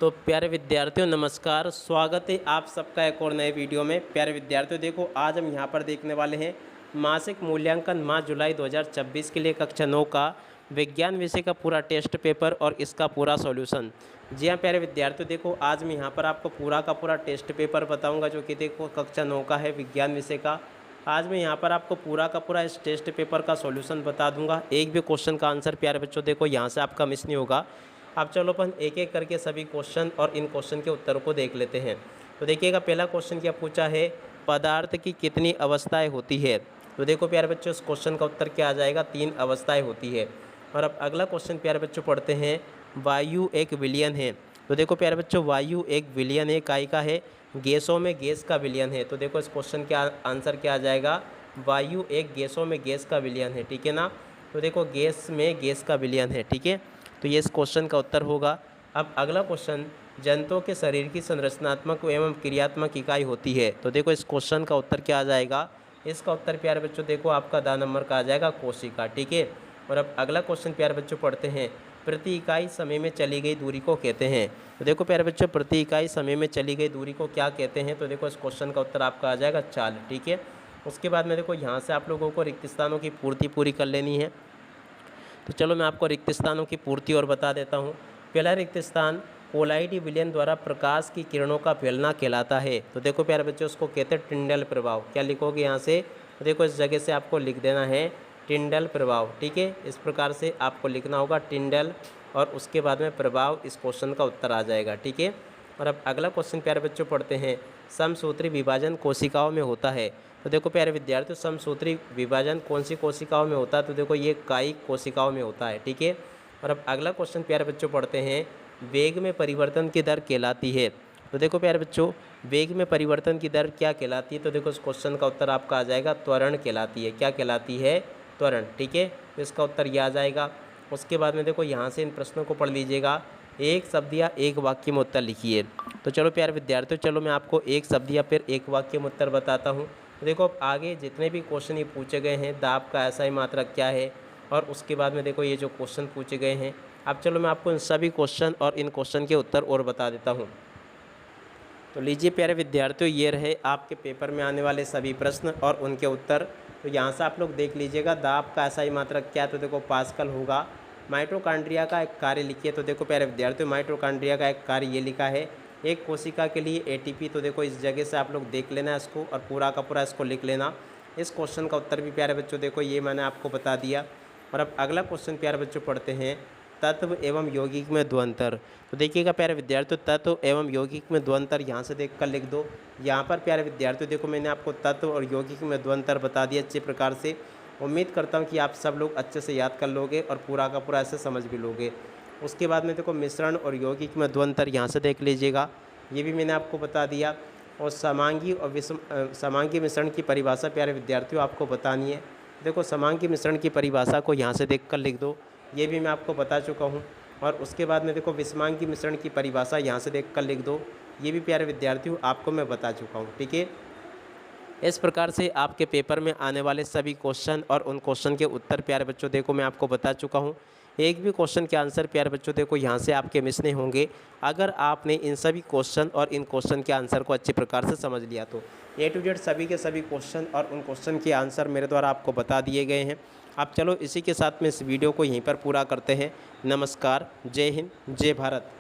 तो प्यारे विद्यार्थियों नमस्कार, स्वागत है आप सबका एक और नए वीडियो में। प्यारे विद्यार्थियों देखो, आज हम यहाँ पर देखने वाले हैं मासिक मूल्यांकन माह जुलाई 2026 के लिए कक्षा 9 का विज्ञान विषय का पूरा टेस्ट पेपर और इसका पूरा सॉल्यूशन। जी हाँ प्यारे विद्यार्थियों देखो, आज मैं यहाँ पर आपको पूरा का पूरा टेस्ट पेपर बताऊँगा जो कि देखो कक्षा 9 का है विज्ञान विषय का। आज मैं यहाँ पर आपको पूरा का पूरा इस टेस्ट पेपर का सॉल्यूशन बता दूंगा। एक भी क्वेश्चन का आंसर प्यारे बच्चों देखो यहाँ से आपका मिस नहीं होगा। अब चलो अपन एक एक करके सभी क्वेश्चन और इन क्वेश्चन के उत्तरों को देख लेते हैं। तो देखिएगा, पहला क्वेश्चन क्या पूछा है, पदार्थ की कितनी अवस्थाएं होती है। तो देखो प्यारे बच्चों, इस क्वेश्चन का उत्तर क्या आ जाएगा, 3 अवस्थाएं होती है। और अब अगला क्वेश्चन प्यारे बच्चों पढ़ते हैं, वायु एक विलयन है। तो देखो प्यारे बच्चों, वायु एक विलयन है, काय का है, गैसों में गैस का विलयन है। तो देखो इस क्वेश्चन का आंसर क्या आ जाएगा, वायु एक गैसों में गैस का विलयन है, ठीक है ना। तो देखो गैस में गैस का विलयन है, ठीक है। तो ये इस क्वेश्चन का उत्तर होगा। अब अगला क्वेश्चन, जंतुओं के शरीर की संरचनात्मक एवं क्रियात्मक इकाई होती है। तो देखो इस क्वेश्चन का उत्तर क्या आ जाएगा, इसका उत्तर प्यारे बच्चों देखो आपका द नंबर का आ जाएगा, कोशिका, ठीक है। और अब अगला क्वेश्चन प्यारे बच्चों पढ़ते हैं, प्रति इकाई समय में चली गई दूरी को कहते हैं। तो देखो प्यारे बच्चों, प्रति इकाई समय में चली गई दूरी को क्या कहते हैं। तो देखो इस क्वेश्चन का उत्तर आपका आ जाएगा चाल, ठीक है। उसके बाद में देखो यहाँ से आप लोगों को रिक्त स्थानों की पूर्ति पूरी कर लेनी है। तो चलो मैं आपको रिक्त स्थानों की पूर्ति और बता देता हूँ। पहला रिक्त स्थान कोलाइडी विलयन द्वारा प्रकाश की किरणों का फैलना कहलाता है। तो देखो प्यारे बच्चों, उसको कहते हैं टिंडल प्रभाव। क्या लिखोगे यहाँ से, तो देखो इस जगह से आपको लिख देना है टिंडल प्रभाव, ठीक है। इस प्रकार से आपको लिखना होगा टिंडल और उसके बाद में प्रभाव, इस क्वेश्चन का उत्तर आ जाएगा, ठीक है। और अब अगला क्वेश्चन प्यारे बच्चों पढ़ते हैं, समसूत्री विभाजन कोशिकाओं में होता है। तो देखो प्यारे विद्यार्थियों, समसूत्री विभाजन कौन सी कोशिकाओं में होता है। तो देखो ये कायिक कोशिकाओं में होता है, ठीक है। और अब अगला क्वेश्चन प्यारे बच्चों पढ़ते हैं, वेग में परिवर्तन की दर कहलाती है। तो देखो प्यारे बच्चों, वेग में परिवर्तन की दर क्या कहलाती है। तो देखो इस क्वेश्चन का उत्तर आपका आ जाएगा त्वरण कहलाती है। क्या कहलाती है, त्वरण, ठीक है। तो इसका उत्तर यह आ जाएगा। उसके बाद में देखो यहाँ से इन प्रश्नों को पढ़ लीजिएगा, एक शब्द या एक वाक्य में उत्तर लिखिए। तो चलो प्यारे विद्यार्थियों, चलो मैं आपको एक शब्द या फिर एक वाक्य में उत्तर बताता हूँ। तो देखो अब आगे जितने भी क्वेश्चन ये पूछे गए हैं, दाब का ऐसा ही मात्रक क्या है, और उसके बाद में देखो ये जो क्वेश्चन पूछे गए हैं। अब चलो मैं आपको इन सभी क्वेश्चन और इन क्वेश्चन के उत्तर और बता देता हूँ। तो लीजिए प्यारे विद्यार्थियों, ये रहे आपके पेपर में आने वाले सभी प्रश्न और उनके उत्तर। तो यहाँ से आप लोग देख लीजिएगा, दाब का ऐसा ही मात्रक क्या है। तो देखो पास्कल होगा। माइटोकॉन्ड्रिया का एक कार्य लिखिए। तो देखो प्यारे विद्यार्थियों, माइटोकॉन्ड्रिया का एक कार्य ये लिखा है, एक कोशिका के लिए एटीपी। तो देखो इस जगह से आप लोग देख लेना इसको और पूरा का पूरा इसको लिख लेना। इस क्वेश्चन का उत्तर भी प्यारे बच्चों देखो ये मैंने आपको बता दिया। और अब अगला क्वेश्चन प्यारे बच्चों पढ़ते हैं, तत्व एवं यौगिक में द्वंतर। तो देखिएगा प्यारे विद्यार्थियों, तत्व एवं यौगिक में द्वंतर यहाँ से देख कर लिख दो। यहाँ पर प्यारे विद्यार्थियों देखो मैंने आपको तत्व और यौगिक में द्वंतर बता दिया अच्छे प्रकार से। उम्मीद करता हूँ कि आप सब लोग अच्छे से याद कर लोगे और पूरा का पूरा ऐसे समझ भी लोगे। उसके बाद में देखो मिश्रण और यौगिक में द्वंतर यहाँ से देख लीजिएगा, ये भी मैंने आपको बता दिया। और समांगी और समांगी मिश्रण की परिभाषा प्यारे विद्यार्थियों आपको बतानी है। देखो समांगी मिश्रण की परिभाषा को यहाँ से देख कर लिख दो, ये भी मैं आपको बता चुका हूँ। और उसके बाद में देखो विषमांगी मिश्रण की परिभाषा यहाँ से देख कर लिख दो, ये भी प्यारे विद्यार्थियों आपको मैं बता चुका हूँ, ठीक है। इस प्रकार से आपके पेपर में आने वाले सभी क्वेश्चन और उन क्वेश्चन के उत्तर प्यारे बच्चों देखो मैं आपको बता चुका हूँ। एक भी क्वेश्चन के आंसर प्यारे बच्चों देखो यहाँ से आपके मिस नहीं होंगे, अगर आपने इन सभी क्वेश्चन और इन क्वेश्चन के आंसर को अच्छे प्रकार से समझ लिया तो। ए टू जेड सभी के सभी क्वेश्चन और उन क्वेश्चन के आंसर मेरे द्वारा आपको बता दिए गए हैं। अब चलो इसी के साथ में इस वीडियो को यहीं पर पूरा करते हैं। नमस्कार, जय हिंद, जय भारत।